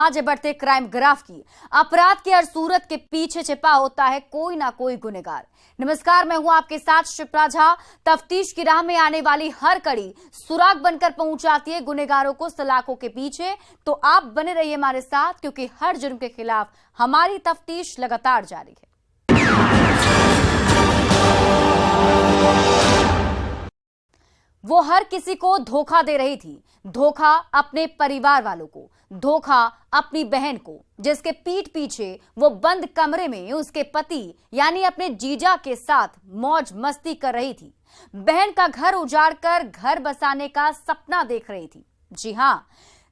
आज बढ़ते crime graph की अपराध की हर सूरत के पीछे छिपा होता है कोई ना कोई गुनहगार। नमस्कार, मैं हूं आपके साथ शिप्रा झा। तफ्तीश की राह में आने वाली हर कड़ी सुराग बनकर पहुंचाती है गुनहगारों को सलाखों के पीछे। तो आप बने रहिए हमारे साथ, क्योंकि हर जुर्म के खिलाफ हमारी तफ्तीश लगातार जारी है। वो हर किसी को धोखा दे रही थी, धोखा अपने परिवार वालों को, धोखा अपनी बहन को, जिसके पीठ पीछे वो बंद कमरे में उसके पति यानी अपने जीजा के साथ मौज मस्ती कर रही थी। बहन का घर उजाड़कर घर बसाने का सपना देख रही थी। जी हां,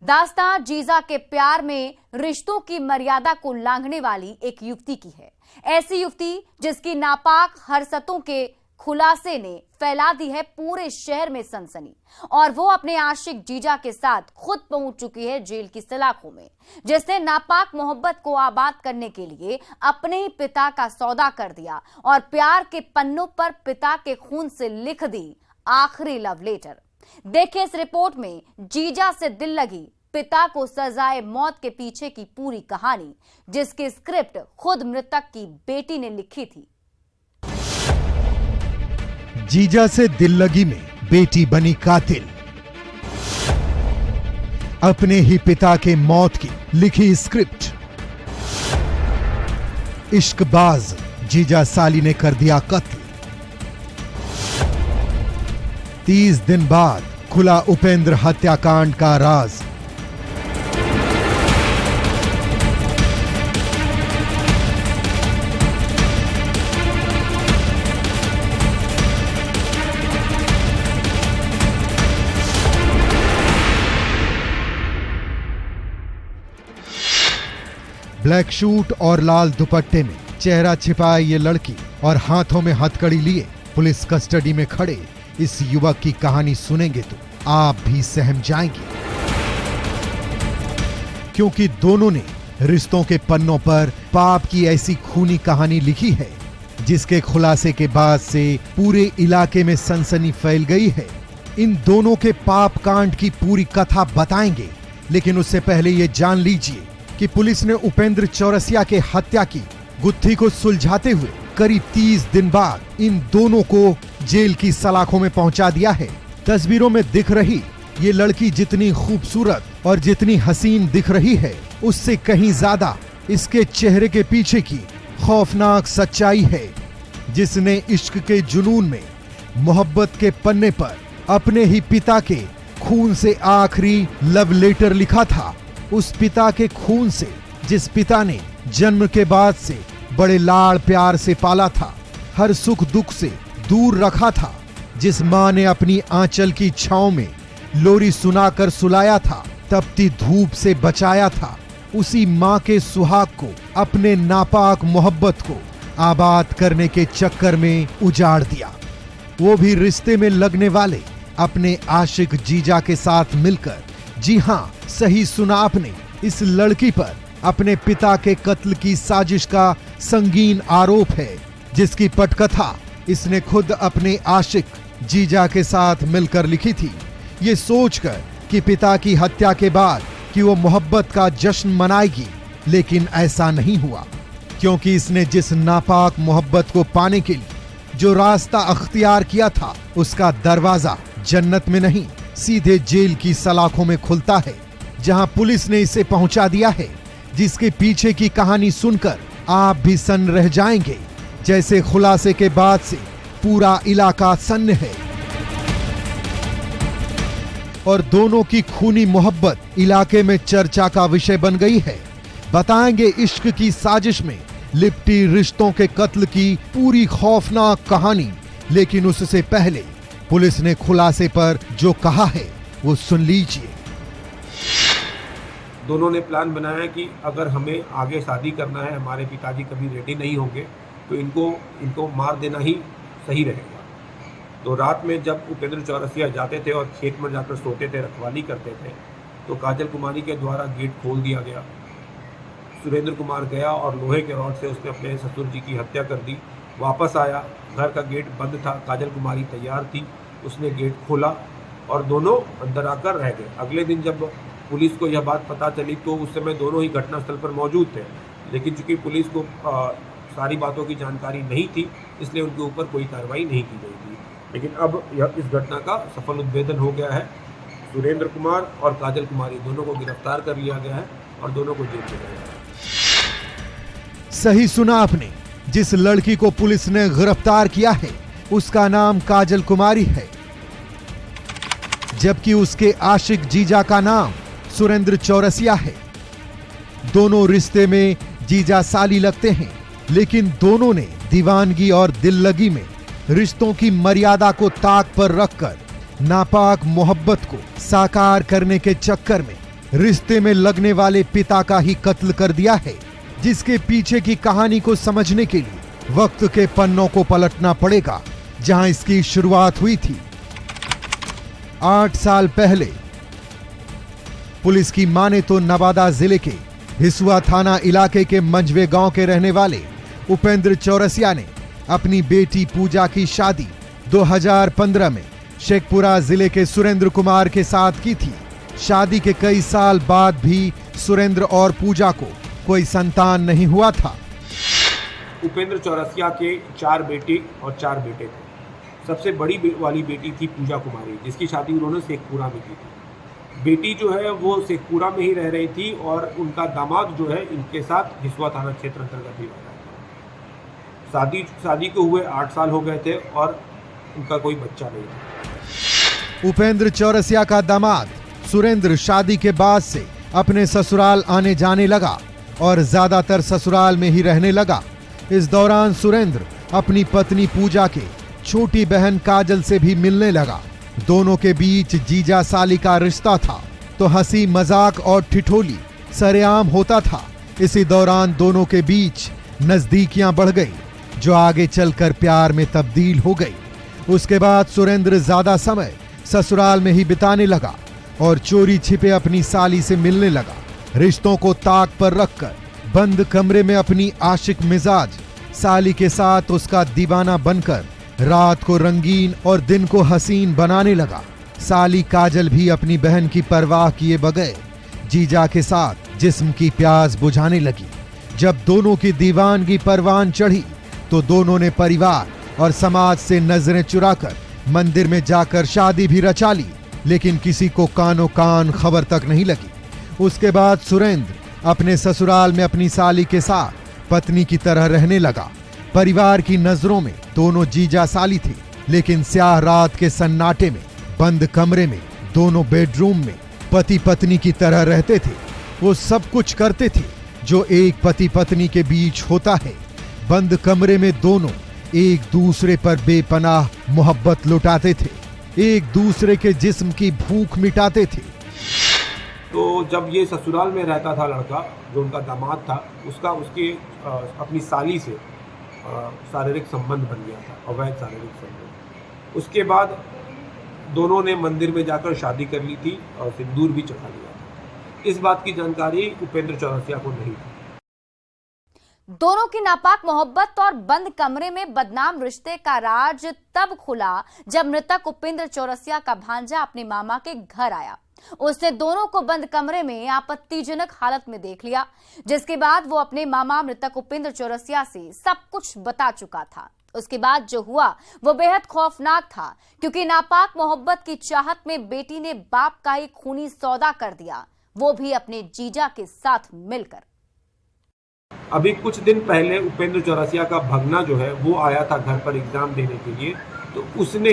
दास्तां जीजा के प्यार में रिश्तों की मर्यादा को लांघने वाली एक युवती की है। ऐसी युवती जिसकी नापाक हरकतों के खुलासे ने फैला दी है पूरे शहर में सनसनी, और वो अपने आशिक जीजा के साथ खुद पहुंच चुकी है जेल की सलाखों में, जिसने नापाक मोहब्बत को आबाद करने के लिए अपने ही पिता का सौदा कर दिया और प्यार के पन्नों पर पिता के खून से लिख दी आखिरी लव लेटर। देखिए इस रिपोर्ट में जीजा से दिल लगी, पिता को सजाए मौत के पीछे की पूरी कहानी, जिसकी स्क्रिप्ट खुद मृतक की बेटी ने लिखी थी। जीजा से दिल लगी में बेटी बनी कातिल। अपने ही पिता के मौत की लिखी स्क्रिप्ट। इश्कबाज जीजा साली ने कर दिया कत्ल। 30 दिन बाद खुला उपेंद्र हत्याकांड का राज। ब्लैक शूट और लाल दुपट्टे में चेहरा छिपाए ये लड़की और हाथों में हथकड़ी लिए पुलिस कस्टडी में खड़े इस युवक की कहानी सुनेंगे तो आप भी सहम जाएंगे, क्योंकि दोनों ने रिश्तों के पन्नों पर पाप की ऐसी खूनी कहानी लिखी है जिसके खुलासे के बाद से पूरे इलाके में सनसनी फैल गई है। इन दोनों के पाप कांड की पूरी कथा बताएंगे, लेकिन उससे पहले ये जान लीजिए कि पुलिस ने उपेंद्र चौरसिया के हत्या की गुत्थी को सुलझाते हुए करीब 30 दिन बाद इन दोनों को जेल की सलाखों में पहुंचा दिया है। तस्वीरों में दिख रही ये लड़की जितनी खूबसूरत और जितनी हसीन दिख रही है, उससे कहीं ज्यादा इसके चेहरे के पीछे की खौफनाक सच्चाई है, जिसने इश्क के जुनून में मोहब्बत के पन्ने पर अपने ही पिता के खून से आखिरी लव लेटर लिखा था। उस पिता के खून से, जिस पिता ने जन्म के बाद से बड़े लाड़ प्यार से पाला था, हर सुख दुख से दूर रखा था, जिस मां ने अपनी आंचल की छांव में लोरी सुनाकर सुलाया था, तपती धूप से बचाया था, उसी मां के सुहाग को, अपने नापाक मोहब्बत को आबाद करने के चक्कर में उजाड़ दिया। वो भी रिश्ते में लगने वाले अपने आशिक जीजा के साथ मिलकर। जी हां, सही सुना आपने, इस लड़की पर अपने पिता के कत्ल की साजिश का संगीन आरोप है, जिसकी पटकथा इसने खुद अपने आशिक जीजा के साथ मिलकर लिखी थी, ये सोचकर कि पिता की हत्या के बाद कि वो मोहब्बत का जश्न मनाएगी। लेकिन ऐसा नहीं हुआ, क्योंकि इसने जिस नापाक मोहब्बत को पाने के लिए जो रास्ता अख्तियार किया था, उसका दरवाजा जन्नत में नहीं सीधे जेल की सलाखों में खुलता है, जहां पुलिस ने इसे पहुंचा दिया है, जिसके पीछे की कहानी सुनकर आप भी सन्न रह जाएंगे, जैसे खुलासे के बाद से पूरा इलाका सन्न है और दोनों की खूनी मोहब्बत इलाके में चर्चा का विषय बन गई है। बताएंगे इश्क की साजिश में लिपटी रिश्तों के कत्ल की पूरी खौफनाक कहानी, लेकिन उससे पहले पुलिस ने खुलासे पर जो कहा है वो सुन लीजिए। दोनों ने प्लान बनाया कि अगर हमें आगे शादी करना है, हमारे पिताजी कभी रेडी नहीं होंगे, तो इनको मार देना ही सही रहेगा। तो रात में जब उपेंद्र चौरसिया जाते थे और खेत में जाकर सोते थे, रखवाली करते थे, तो काजल कुमारी के द्वारा गेट खोल दिया गया। सुरेंद्र कुमार गया और लोहे के रॉड से उसने अपने ससुर जी की हत्या कर दी। वापस आया, घर का गेट बंद था, काजल कुमारी तैयार थी, उसने गेट खोला और दोनों अंदर आकर रह गए। अगले दिन जब पुलिस को यह बात पता चली तो उस समय दोनों ही घटनास्थल पर मौजूद थे, लेकिन चूंकि पुलिस को सारी बातों की जानकारी नहीं थी, इसलिए उनके ऊपर कोई कार्रवाई नहीं की गई थी। लेकिन अब इस घटना का सफल उद्भेदन हो गया है। सुरेंद्र कुमार और काजल कुमारी दोनों को गिरफ्तार कर लिया गया है और दोनों को जेल भेजा गया है। सही सुना आपने, जिस लड़की को पुलिस ने गिरफ्तार किया है उसका नाम काजल कुमारी है, जबकि उसके आशिक जीजा का नाम सुरेंद्र चौरसिया है। दोनों रिश्ते में जीजा साली लगते हैं, लेकिन दोनों ने दीवानगी और दिल लगी में रिश्तों की मर्यादा को ताक पर रखकर नापाक मोहब्बत को साकार करने के चक्कर में रिश्ते में लगने वाले पिता का ही कत्ल कर दिया है, जिसके पीछे की कहानी को समझने के लिए वक्त के पन्नों को पलटना पड़ेगा, जहां इसकी शुरुआत हुई थी 8 साल पहले। पुलिस की माने तो नवादा जिले के हिसुआ थाना इलाके के मंझवे गांव के रहने वाले उपेंद्र चौरसिया ने अपनी बेटी पूजा की शादी 2015 में शेखपुरा जिले के सुरेंद्र कुमार के साथ की थी। शादी के कई साल बाद भी सुरेंद्र और पूजा को कोई संतान नहीं हुआ था। उपेंद्र चौरसिया के 4 बेटे और 4 बेटे थे। सबसे बड़ी वाली बेटी थी पूजा कुमारी, जिसकी शादी उन्होंने शेखपुरा में की थी। बेटी जो है वो शेखपुरा में ही रह रही थी और उनका दामाद जो है इनके साथ हिसुआ थाना क्षेत्र अंतर्गत ही रह रहा था। शादी को हुए 8 साल हो गए थे और उनका कोई बच्चा नहीं था। उपेंद्र चौरसिया का दामाद सुरेंद्र शादी के बाद से अपने ससुराल आने जाने लगा और ज्यादातर ससुराल में ही रहने लगा। इस दौरान सुरेंद्र अपनी पत्नी पूजा के छोटी बहन काजल से भी मिलने लगा। दोनों के बीच जीजा साली का रिश्ता था, तो हंसी मजाक और ठिठोली सरेआम होता था। इसी दौरान दोनों के बीच नजदीकियां बढ़ गई, जो आगे चलकर प्यार में तब्दील हो गई। उसके बाद सुरेंद्र ज्यादा समय ससुराल में ही बिताने लगा और चोरी छिपे अपनी साली से मिलने लगा। रिश्तों को ताक पर रखकर बंद कमरे में अपनी आशिक मिजाज साली के साथ उसका दीवाना बनकर रात को रंगीन और दिन को हसीन बनाने लगा। साली काजल भी अपनी बहन की परवाह किए बगैर जीजा के साथ जिस्म की प्यास बुझाने लगी। जब दोनों की दीवानगी परवान चढ़ी तो दोनों ने परिवार और समाज से नजरें चुराकर मंदिर में जाकर शादी भी रचा ली, लेकिन किसी को कानो कान खबर तक नहीं लगी। उसके बाद सुरेंद्र अपने ससुराल में अपनी साली के साथ पत्नी की तरह रहने लगा। परिवार की नजरों में दोनों जीजा साली थे, लेकिन स्याह रात के सन्नाटे में बंद कमरे में दोनों बेडरूम में पति पत्नी की तरह रहते थे। वो सब कुछ करते थे जो एक पति पत्नी के बीच होता है। बंद कमरे में दोनों एक दूसरे पर बेपनाह मोहब्बत लुटाते थे, एक दूसरे के जिस्म की भूख मिटाते थे। तो जब ये ससुराल में रहता था लड़का, जो उनका दामाद था, उसके अपनी साली से शारीरिक संबंध बन गया था, अवैध शारीरिक संबंध। उसके बाद दोनों ने मंदिर में जाकर शादी कर ली थी और सिंदूर भी चढ़ा लिया था। इस बात की जानकारी उपेंद्र चौरसिया को नहीं थी। दोनों की नापाक मोहब्बत और बंद कमरे में बदनाम रिश्ते का राज तब खुला जब मृतक उपेंद्र चौरसिया का भांजा अपने मामा के घर आया। उसने दोनों को बंद कमरे में आपत्तिजनक हालत में देख लिया, जिसके बाद वो अपने मामा मृतक उपेंद्र चौरसिया से सब कुछ बता चुका था। उसके बाद जो हुआ वो बेहद खौफनाक था, क्योंकि नापाक मोहब्बत की चाहत में बेटी ने बाप का ही खूनी सौदा कर दिया, वो भी अपने जीजा के साथ मिलकर। अभी कुछ दिन पहले उपेंद्र चौरसिया का भगना जो है वो आया था घर पर एग्जाम देने के लिए। तो उसने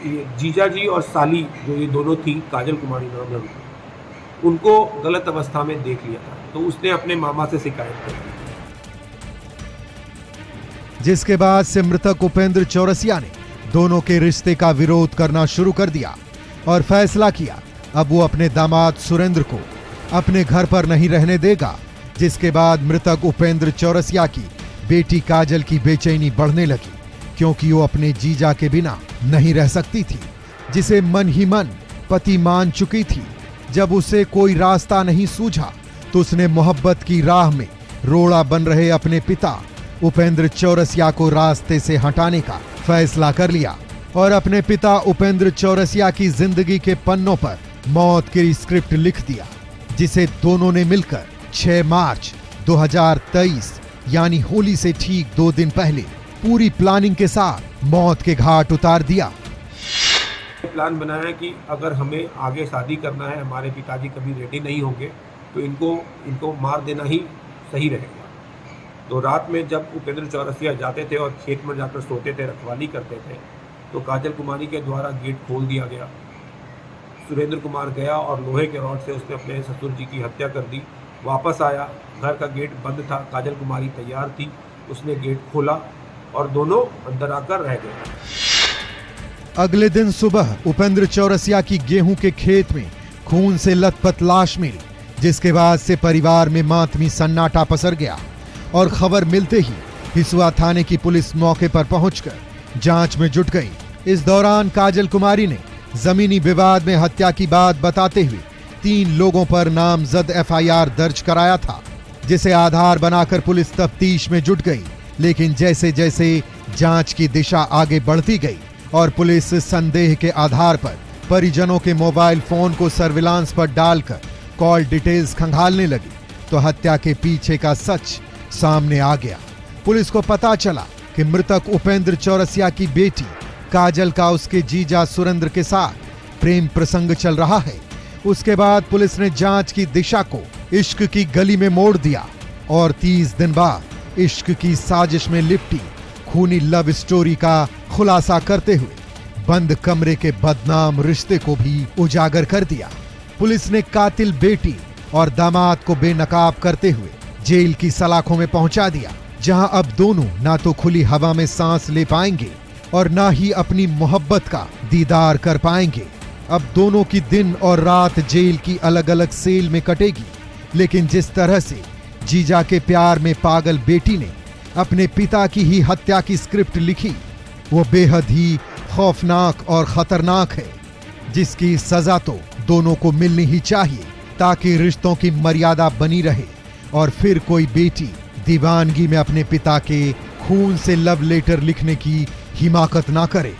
जीजा जी और साली जो ये दोनों थी, काजल कुमारी नाम है, उनको गलत अवस्था में देख लिया था। तो उसने अपने मामा से शिकायत कर दी, जिसके बाद से मृतक उपेंद्र चौरसिया ने दोनों के रिश्ते का विरोध करना शुरू कर दिया और फैसला किया अब वो अपने दामाद सुरेंद्र को अपने घर पर नहीं रहने देगा। जिसके बाद मृतक उपेंद्र चौरसिया की बेटी काजल की बेचैनी बढ़ने लगी, क्योंकि वो अपने जीजा के बिना नहीं रह सकती थी, जिसे मन ही मन पति मान चुकी थी। जब उसे कोई रास्ता नहीं सूझा तो उसने मोहब्बत की राह में रोड़ा बन रहे अपने पिता उपेंद्र चौरसिया को रास्ते से हटाने का फैसला कर लिया और अपने पिता उपेंद्र चौरसिया की जिंदगी के पन्नों पर मौत की स्क्रिप्ट लिख दिया, जिसे दोनों ने मिलकर 6 मार्च 2023 यानी होली से ठीक 2 दिन पहले पूरी प्लानिंग के साथ मौत के घाट उतार दिया। प्लान बनाया कि अगर हमें आगे शादी करना है, हमारे पिताजी कभी रेडी नहीं होंगे, तो इनको मार देना ही सही रहेगा। तो रात में जब उपेंद्र चौरसिया जाते थे और खेत में जाकर सोते थे, रखवाली करते थे, तो काजल कुमारी के द्वारा गेट खोल दिया गया। सुरेंद्र कुमार गया और लोहे के रॉड से उसने अपने ससुर जी की हत्या कर दी। वापस आया, घर का गेट बंद था, काजल कुमारी तैयार थी, उसने गेट खोला और दोनों अंदर आकर रह गए। अगले दिन सुबह उपेंद्र चौरसिया की गेहूं के खेत में खून से लथपथ लाश मिली, जिसके बाद से परिवार में मातमी सन्नाटा पसर गया और खबर मिलते ही हिसुआ थाने की पुलिस मौके पर पहुंचकर जांच में जुट गई। इस दौरान काजल कुमारी ने जमीनी विवाद में हत्या की बात बताते हुए 3 लोगों पर नामजद एफआईआर दर्ज कराया था, जिसे आधार बनाकर पुलिस तफ्तीश में जुट गई। लेकिन जैसे जैसे जांच की दिशा आगे बढ़ती गई और पुलिस संदेह के आधार पर परिजनों के मोबाइल फोन को सर्विलांस पर डालकर कॉल डिटेल्स खंगालने लगी, तो हत्या के पीछे का सच सामने आ गया। पुलिस को पता चला कि मृतक उपेंद्र चौरसिया की बेटी काजल का उसके जीजा सुरेंद्र के साथ प्रेम प्रसंग चल रहा है। उसके बाद पुलिस ने जांच की दिशा को इश्क की गली में मोड़ दिया और 30 दिन बाद इश्क की साजिश में लिपटी खूनी लव स्टोरी का खुलासा करते हुए बंद कमरे के बदनाम रिश्ते को भी उजागर कर दिया। पुलिस ने कातिल बेटी और दामाद को बेनकाब करते हुए जेल की सलाखों में पहुंचा दिया, जहां अब दोनों ना तो खुली हवा में सांस ले पाएंगे और ना ही अपनी मोहब्बत का दीदार कर पाएंगे। अब दोनों की दिन और रात जेल की अलग अलग सेल में कटेगी। लेकिन जिस तरह से जीजा के प्यार में पागल बेटी ने अपने पिता की ही हत्या की स्क्रिप्ट लिखी, वो बेहद ही खौफनाक और खतरनाक है, जिसकी सजा तो दोनों को मिलनी ही चाहिए, ताकि रिश्तों की मर्यादा बनी रहे और फिर कोई बेटी दीवानगी में अपने पिता के खून से लव लेटर लिखने की हिमाकत ना करे।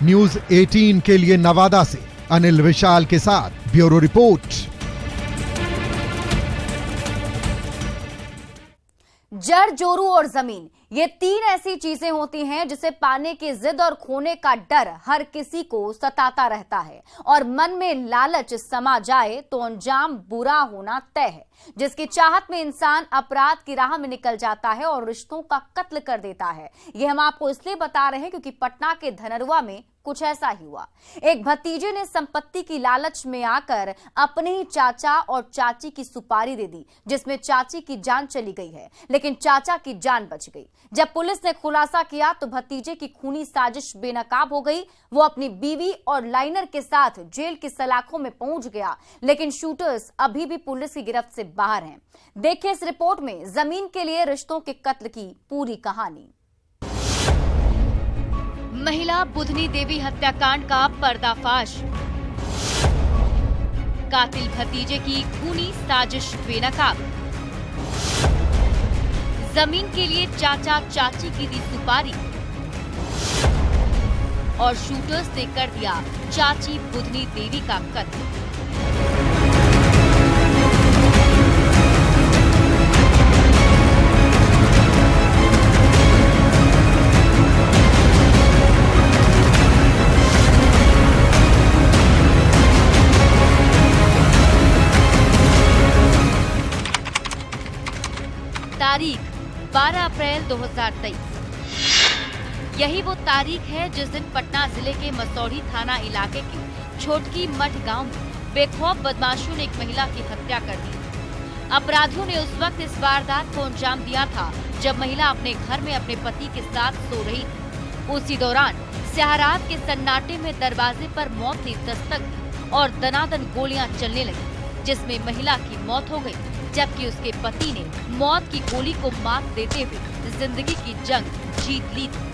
न्यूज़ 18 के लिए नवादा से अनिल विशाल के साथ ब्यूरो रिपोर्ट। जड़, जोरू और जमीन, ये 3 ऐसी चीजें होती हैं जिसे पाने की जिद और खोने का डर हर किसी को सताता रहता है, और मन में लालच समा जाए तो अंजाम बुरा होना तय है। जिसकी चाहत में इंसान अपराध की राह में निकल जाता है और रिश्तों का कत्ल कर देता है। यह हम आपको इसलिए बता रहे हैं क्योंकि पटना के धनरुआ में कुछ ऐसा ही हुआ। एक भतीजे ने संपत्ति की लालच में आकर अपने ही चाचा और चाची की सुपारी दे दी, जिसमें चाची की जान चली गई है, लेकिन चाचा की जान बच गई। जब पुलिस ने खुलासा किया तो भतीजे की खूनी साजिश बेनकाब हो गई। वो अपनी बीवी और लाइनर के साथ जेल की सलाखों में पहुंच गया, लेकिन शूटर्स अभी भी पुलिस की गिरफ्त से बाहर हैं। देखिए इस रिपोर्ट में जमीन के लिए रिश्तों के कत्ल की पूरी कहानी। महिला बुधनी देवी हत्याकांड का पर्दाफाश। कातिल भतीजे की खूनी साजिश बेनकाब। जमीन के लिए चाचा चाची की दी सुपारी और शूटर्स ने कर दिया चाची बुधनी देवी का कत्ल। तारीख 12 अप्रैल 2023। यही वो तारीख है जिस दिन पटना जिले के मसौढ़ी थाना इलाके के छोटकी मठ गांव में बेखौफ बदमाशों ने एक महिला की हत्या कर दी। अपराधियों ने उस वक्त इस वारदात को अंजाम दिया था जब महिला अपने घर में अपने पति के साथ सो रही थी। उसी दौरान स्याहरात के सन्नाटे में दरवाजे पर मौत ने दस्तक दी और दनादन गोलियां चलने लगी, जिसमें महिला की मौत हो गई, जबकि उसके पति ने मौत की गोली को मात देते हुए जिंदगी की जंग जीत ली थी।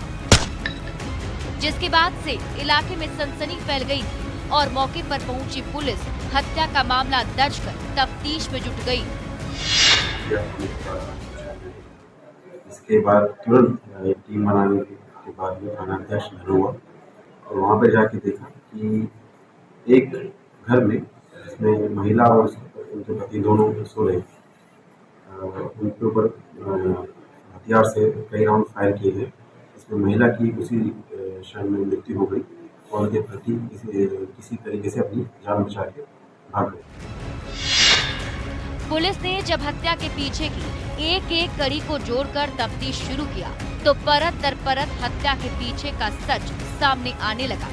जिसके बाद से इलाके में सनसनी फैल गई और मौके पर पहुंची पुलिस हत्या का मामला दर्ज कर तफ्तीश में जुट गई। इसके बाद तुरंत टीम बनाने के बाद में थाना अध्यक्ष हुआ और वहाँ पे जाके देखा कि एक घर में जिसमें महिला और उनके पति दोनों सो रहे थे। उनके ऊपर हथियार से कई राउंड फायर किए गए। इसमें महिला की उसी क्षण में मृत्यु हो गई और उनके पति किसी तरीके से अपनी जान बचा के भाग गए। पुलिस ने जब हत्या के पीछे की एक एक कड़ी को जोड़कर तफ्तीश शुरू किया तो परत दर परत हत्या के पीछे का सच सामने आने लगा।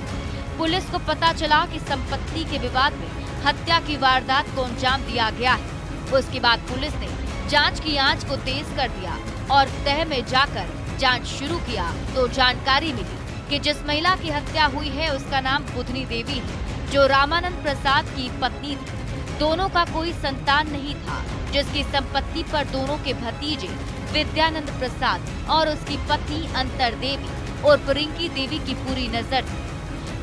पुलिस को पता चला कि संपत्ति के विवाद में हत्या की वारदात को अंजाम दिया गया है। उसके बाद पुलिस ने जांच की आंच को तेज कर दिया और तह में जाकर जांच शुरू किया तो जानकारी मिली कि जिस महिला की हत्या हुई है उसका नाम बुधनी देवी है, जो रामानंद प्रसाद की पत्नी थी। दोनों का कोई संतान नहीं था, जिसकी संपत्ति पर दोनों के भतीजे विद्यानंद प्रसाद और उसकी पत्नी अंतर देवी और रिंकी देवी की पूरी नजर थी।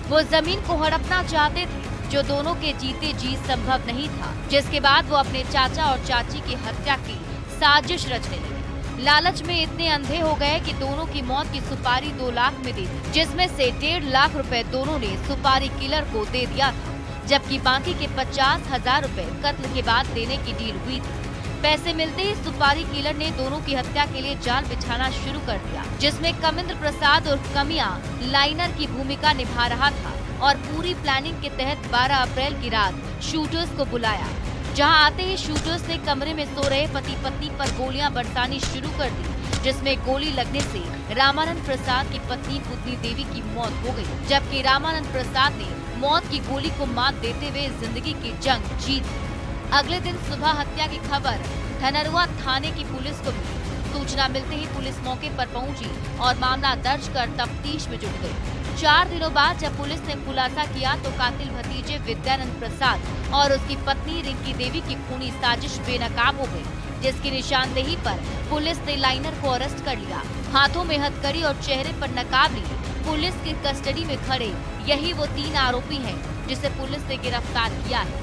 वो जमीन को हड़पना चाहते थे, जो दोनों के जीते जी संभव नहीं था, जिसके बाद वो अपने चाचा और चाची की हत्या की साजिश रचने लगे। लालच में इतने अंधे हो गए कि दोनों की मौत की सुपारी 2 लाख में दे दी, जिसमें से 1.5 लाख रुपए दोनों ने सुपारी किलर को दे दिया था, जबकि बाकी के 50,000 रुपए कत्ल के बाद देने की डील हुई थी। पैसे मिलते ही सुपारी किलर ने दोनों की हत्या के लिए जाल बिछाना शुरू कर दिया, जिसमें कमिंद्र प्रसाद और कमिया लाइनर की भूमिका निभा रहा था और पूरी प्लानिंग के तहत 12 अप्रैल की रात शूटर्स को बुलाया। जहां आते ही शूटर्स ने कमरे में सो रहे पति पत्नी पर गोलियां बरसानी शुरू कर दी, जिसमें गोली लगने से रामानंद प्रसाद की पत्नी बुधनी देवी की मौत हो गई, जबकि रामानंद प्रसाद ने मौत की गोली को मात देते हुए जिंदगी की जंग जीत ली। अगले दिन सुबह हत्या की खबर धनरुआ थाने की पुलिस को मिली। सूचना मिलते ही पुलिस मौके पर पहुंची और मामला दर्ज कर तफ्तीश में जुट गई। 4 दिनों बाद जब पुलिस ने खुलासा किया तो कातिल भतीजे विद्यानंद प्रसाद और उसकी पत्नी रिंकी देवी की खूनी साजिश बेनकाब हो गई, जिसकी निशानदेही पर पुलिस ने लाइनर को अरेस्ट कर लिया। हाथों में हथकड़ी और चेहरे पर नकाब लिए पुलिस की कस्टडी में खड़े यही वो 3 आरोपी हैं जिसे पुलिस ने गिरफ्तार किया है।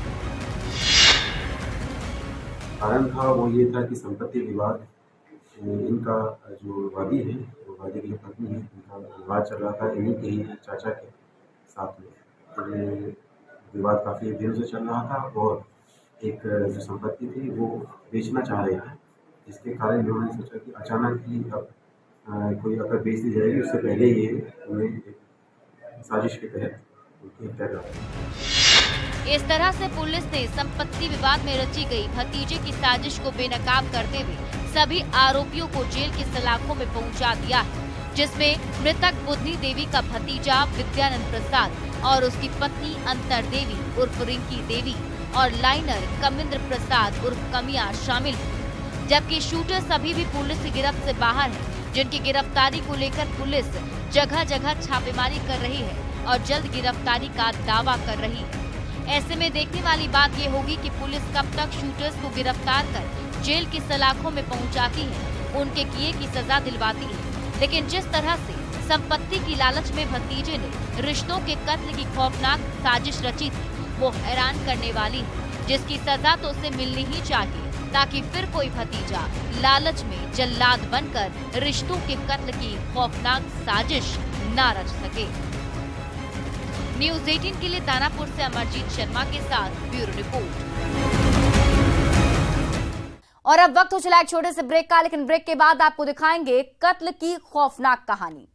कारण था वो ये था कि संपत्ति विवाद, इनका जो वादी है, वो वादी की जो पत्नी है, इनका विवाद चल रहा था इन्हीं के ही चाचा के साथ में। तो ये विवाद काफ़ी दिनों से चल रहा था और एक जो संपत्ति थी वो बेचना चाह रहे थे, जिसके कारण इन्होंने सोचा कि अचानक ही अब कोई अगर बेच दी जाएगी उससे पहले ये उन्हें एक साजिश के तहत उनकी हत्या कर दी। इस तरह से पुलिस ने संपत्ति विवाद में रची गई भतीजे की साजिश को बेनकाब करते हुए सभी आरोपियों को जेल की सलाखों में पहुंचा दिया है, जिसमें मृतक बुधनी देवी का भतीजा विद्यानंद प्रसाद और उसकी पत्नी अंतर देवी उर्फ रिंकी देवी और लाइनर कमिंद्र प्रसाद उर्फ कमिया शामिल है, जबकि शूटर अभी भी पुलिस की गिरफ्त से बाहर है, जिनकी गिरफ्तारी को लेकर पुलिस जगह जगह छापेमारी कर रही है और जल्द गिरफ्तारी का दावा कर रही है। ऐसे में देखने वाली बात ये होगी कि पुलिस कब तक शूटर्स को गिरफ्तार कर जेल की सलाखों में पहुंचाती है, उनके किए की सजा दिलवाती है। लेकिन जिस तरह से संपत्ति की लालच में भतीजे ने रिश्तों के कत्ल की खौफनाक साजिश रची थी, वो हैरान करने वाली है, जिसकी सजा तो उसे मिलनी ही चाहिए, ताकि फिर कोई भतीजा लालच में जल्लाद बनकर रिश्तों के कत्ल की खौफनाक साजिश न रच सके। न्यूज़ 18 के लिए दानापुर से अमरजीत शर्मा के साथ ब्यूरो रिपोर्ट। और अब वक्त हो चला एक छोटे से ब्रेक का, लेकिन ब्रेक के बाद आपको दिखाएंगे कत्ल की खौफनाक कहानी।